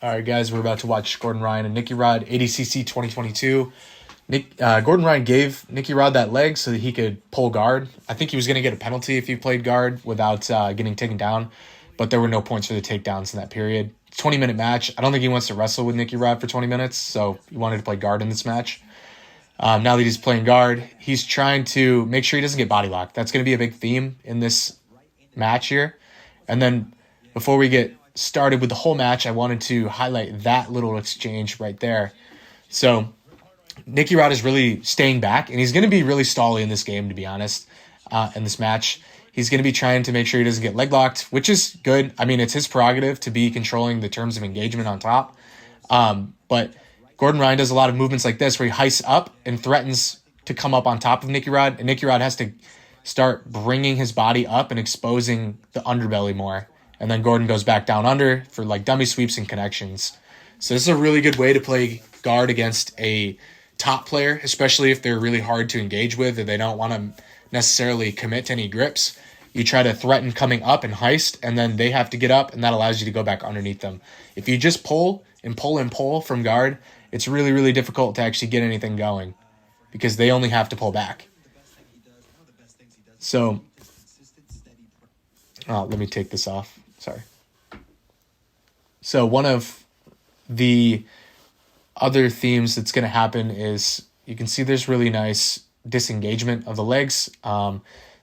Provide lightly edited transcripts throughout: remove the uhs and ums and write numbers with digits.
All right, guys, we're about to watch Gordon Ryan and Nicky Rod, ADCC 2022. Gordon Ryan gave Nicky Rod that leg so that he could pull guard. I think he was going to get a penalty if he played guard without getting taken down, but there were no points for the takedowns in that period. 20-minute match. I don't think he wants to wrestle with Nicky Rod for 20 minutes, so he wanted to play guard in this match. Now that he's playing guard, he's trying to make sure he doesn't get body locked. That's going to be a big theme in this match here. And then before we get started with the whole match, I wanted to highlight that little exchange right there. So Nicky Rod is really staying back, and he's going to be really stally in this game, to be honest, in this match. He's going to be trying to make sure he doesn't get leg locked, which is good. I mean, it's his prerogative to be controlling the terms of engagement on top. But Gordon Ryan does a lot of movements like this where he heists up and threatens to come up on top of Nicky Rod, and Nicky Rod has to start bringing his body up and exposing the underbelly more. And then Gordon goes back down under for like dummy sweeps and connections. So this is a really good way to play guard against a top player, especially if they're really hard to engage with and they don't want to necessarily commit to any grips. You try to threaten coming up and heist, and then they have to get up, and that allows you to go back underneath them. If you just pull and pull and pull from guard, it's really, really difficult to actually get anything going because they only have to pull back. So, let me take this off. Sorry. So one of the other themes that's going to happen is you can see there's really nice disengagement of the legs.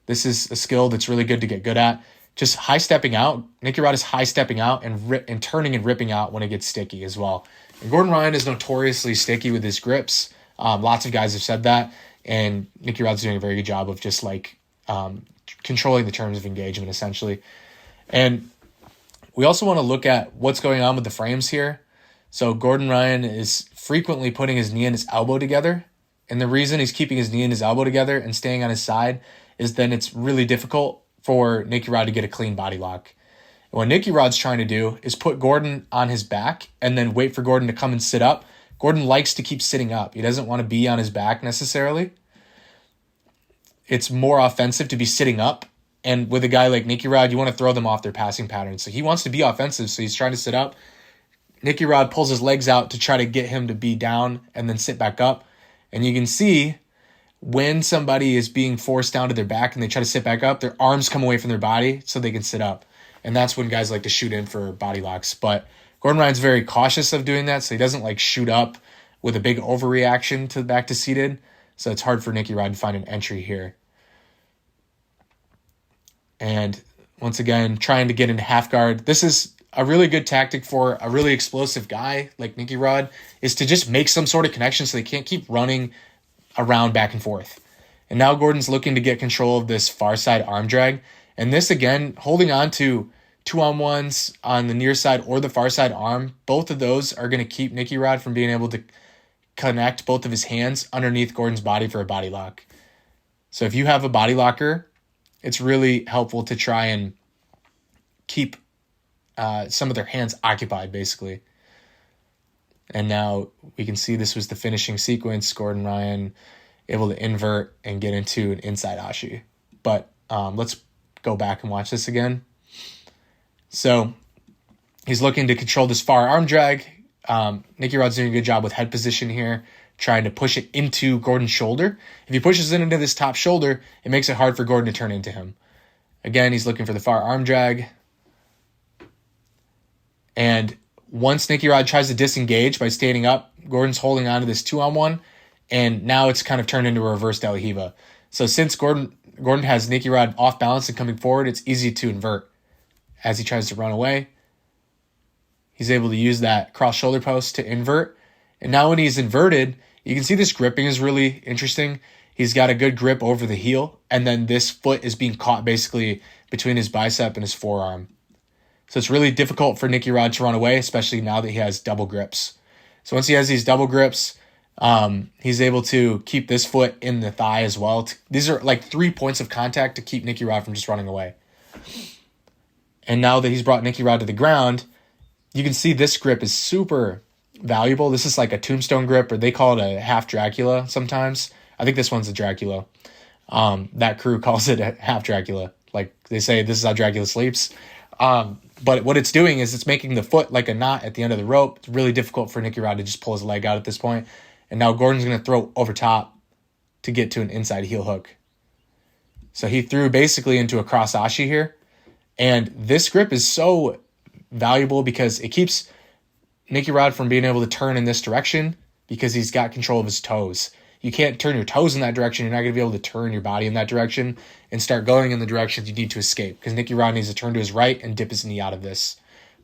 This is a skill that's really good to get good at. Just high stepping out. Nicky Rod is high stepping out and turning and ripping out when it gets sticky as well. And Gordon Ryan is notoriously sticky with his grips. Lots of guys have said that, and Nicky Rod's doing a very good job of just like controlling the terms of engagement essentially. And we also want to look at what's going on with the frames here. So Gordon Ryan is frequently putting his knee and his elbow together. And the reason he's keeping his knee and his elbow together and staying on his side is then it's really difficult for Nicky Rod to get a clean body lock. And what Nicky Rod's trying to do is put Gordon on his back and then wait for Gordon to come and sit up. Gordon likes to keep sitting up. He doesn't want to be on his back necessarily. It's more offensive to be sitting up. And with a guy like Nicky Rod, you want to throw them off their passing patterns. So he wants to be offensive, so he's trying to sit up. Nicky Rod pulls his legs out to try to get him to be down and then sit back up. And you can see when somebody is being forced down to their back and they try to sit back up, their arms come away from their body so they can sit up. And that's when guys like to shoot in for body locks. But Gordon Ryan's very cautious of doing that, so he doesn't like shoot up with a big overreaction to back to seated. So it's hard for Nicky Rod to find an entry here. And once again, trying to get into half guard. This is a really good tactic for a really explosive guy like Nicky Rod, is to just make some sort of connection so they can't keep running around back and forth. And now Gordon's looking to get control of this far side arm drag. And this, again, holding on to 2-on-1s on the near side or the far side arm, both of those are going to keep Nicky Rod from being able to connect both of his hands underneath Gordon's body for a body lock. So if you have a body locker, it's really helpful to try and keep some of their hands occupied, basically. And now we can see this was the finishing sequence. Gordon Ryan able to invert and get into an inside ashi. But let's go back and watch this again. So he's looking to control this far arm drag. Nicky Rod's doing a good job with head position here, trying to push it into Gordon's shoulder. If he pushes it into this top shoulder, it makes it hard for Gordon to turn into him. Again, he's looking for the far arm drag. And once Nicky Rod tries to disengage by standing up, Gordon's holding on to this 2-on-1, and now it's kind of turned into a reverse De La Riva. So since Gordon has Nicky Rod off balance and coming forward, it's easy to invert as he tries to run away. He's able to use that cross shoulder post to invert. And now when he's inverted, you can see this gripping is really interesting. He's got a good grip over the heel, and then this foot is being caught basically between his bicep and his forearm. So it's really difficult for Nicky Rod to run away, especially now that he has double grips. So once he has these double grips, he's able to keep this foot in the thigh as well. These are like 3 points of contact to keep Nicky Rod from just running away. And now that he's brought Nicky Rod to the ground, you can see this grip is super valuable. This is like a tombstone grip, or they call it a half Dracula sometimes. I think this one's a Dracula. That crew calls it a half Dracula. Like they say, this is how Dracula sleeps. But what it's doing is it's making the foot like a knot at the end of the rope. It's really difficult for Nicky Rod to just pull his leg out at this point. And now Gordon's going to throw over top to get to an inside heel hook. So he threw basically into a cross ashi here. And this grip is so valuable because it keeps Nicky Rod from being able to turn in this direction because he's got control of his toes. You can't turn your toes in that direction. You're not going to be able to turn your body in that direction and start going in the directions you need to escape, because Nicky Rod needs to turn to his right and dip his knee out of this.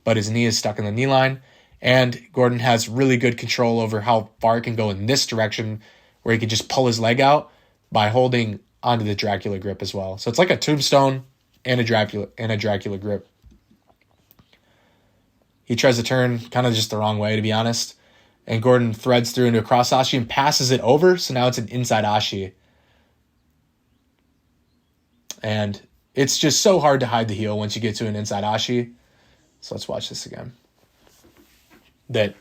But his knee is stuck in the knee line, and Gordon has really good control over how far it can go in this direction, where he can just pull his leg out by holding onto the Dracula grip as well. So it's like a tombstone and a Dracula grip. He tries to turn kind of just the wrong way, to be honest. And Gordon threads through into a cross ashi and passes it over. So now it's an inside ashi. And it's just so hard to hide the heel once you get to an inside ashi. So let's watch this again. That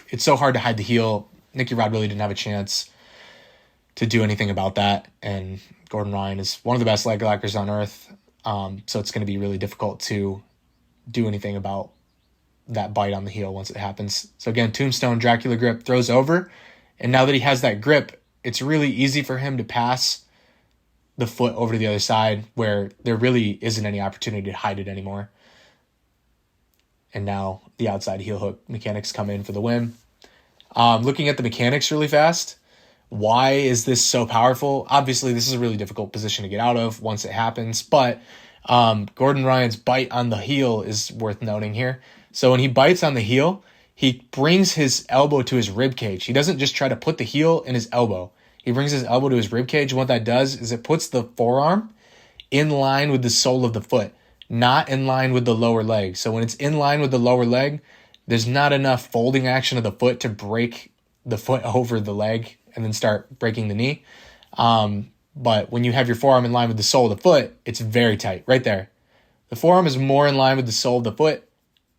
it's so hard to hide the heel. Nicky Rod really didn't have a chance to do anything about that. And Gordon Ryan is one of the best leg lockers on earth. So it's going to be really difficult to do anything about that bite on the heel once it happens. So again, tombstone, Dracula grip, throws over. And now that he has that grip, it's really easy for him to pass the foot over to the other side where there really isn't any opportunity to hide it anymore. And now the outside heel hook mechanics come in for the win. Looking at the mechanics really fast, why is this so powerful? Obviously, this is a really difficult position to get out of once it happens, but Gordon Ryan's bite on the heel is worth noting here. So when he bites on the heel, he brings his elbow to his rib cage. He doesn't just try to put the heel in his elbow. He brings his elbow to his rib cage. And what that does is it puts the forearm in line with the sole of the foot, not in line with the lower leg. So when it's in line with the lower leg, there's not enough folding action of the foot to break the foot over the leg and then start breaking the knee. But when you have your forearm in line with the sole of the foot, it's very tight right there. The forearm is more in line with the sole of the foot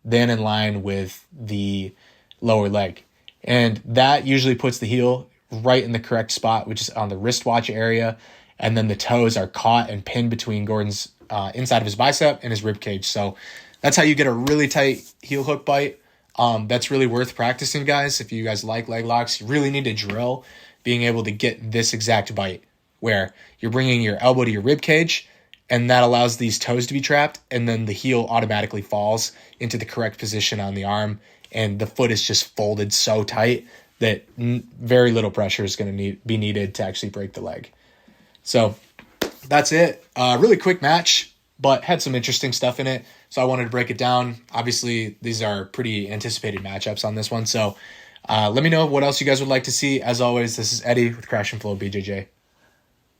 than in line with the lower leg. And that usually puts the heel right in the correct spot, which is on the wristwatch area. And then the toes are caught and pinned between Gordon's inside of his bicep and his rib cage. So that's how you get a really tight heel hook bite. That's really worth practicing, guys. If you guys like leg locks, you really need to drill being able to get this exact bite where you're bringing your elbow to your rib cage, and that allows these toes to be trapped, and then the heel automatically falls into the correct position on the arm, and the foot is just folded so tight that very little pressure is going to be needed to actually break the leg. So that's it. Really quick match, but had some interesting stuff in it, so I wanted to break it down. Obviously, these are pretty anticipated matchups on this one, so let me know what else you guys would like to see. As always, this is Eddie with Crash and Flow BJJ.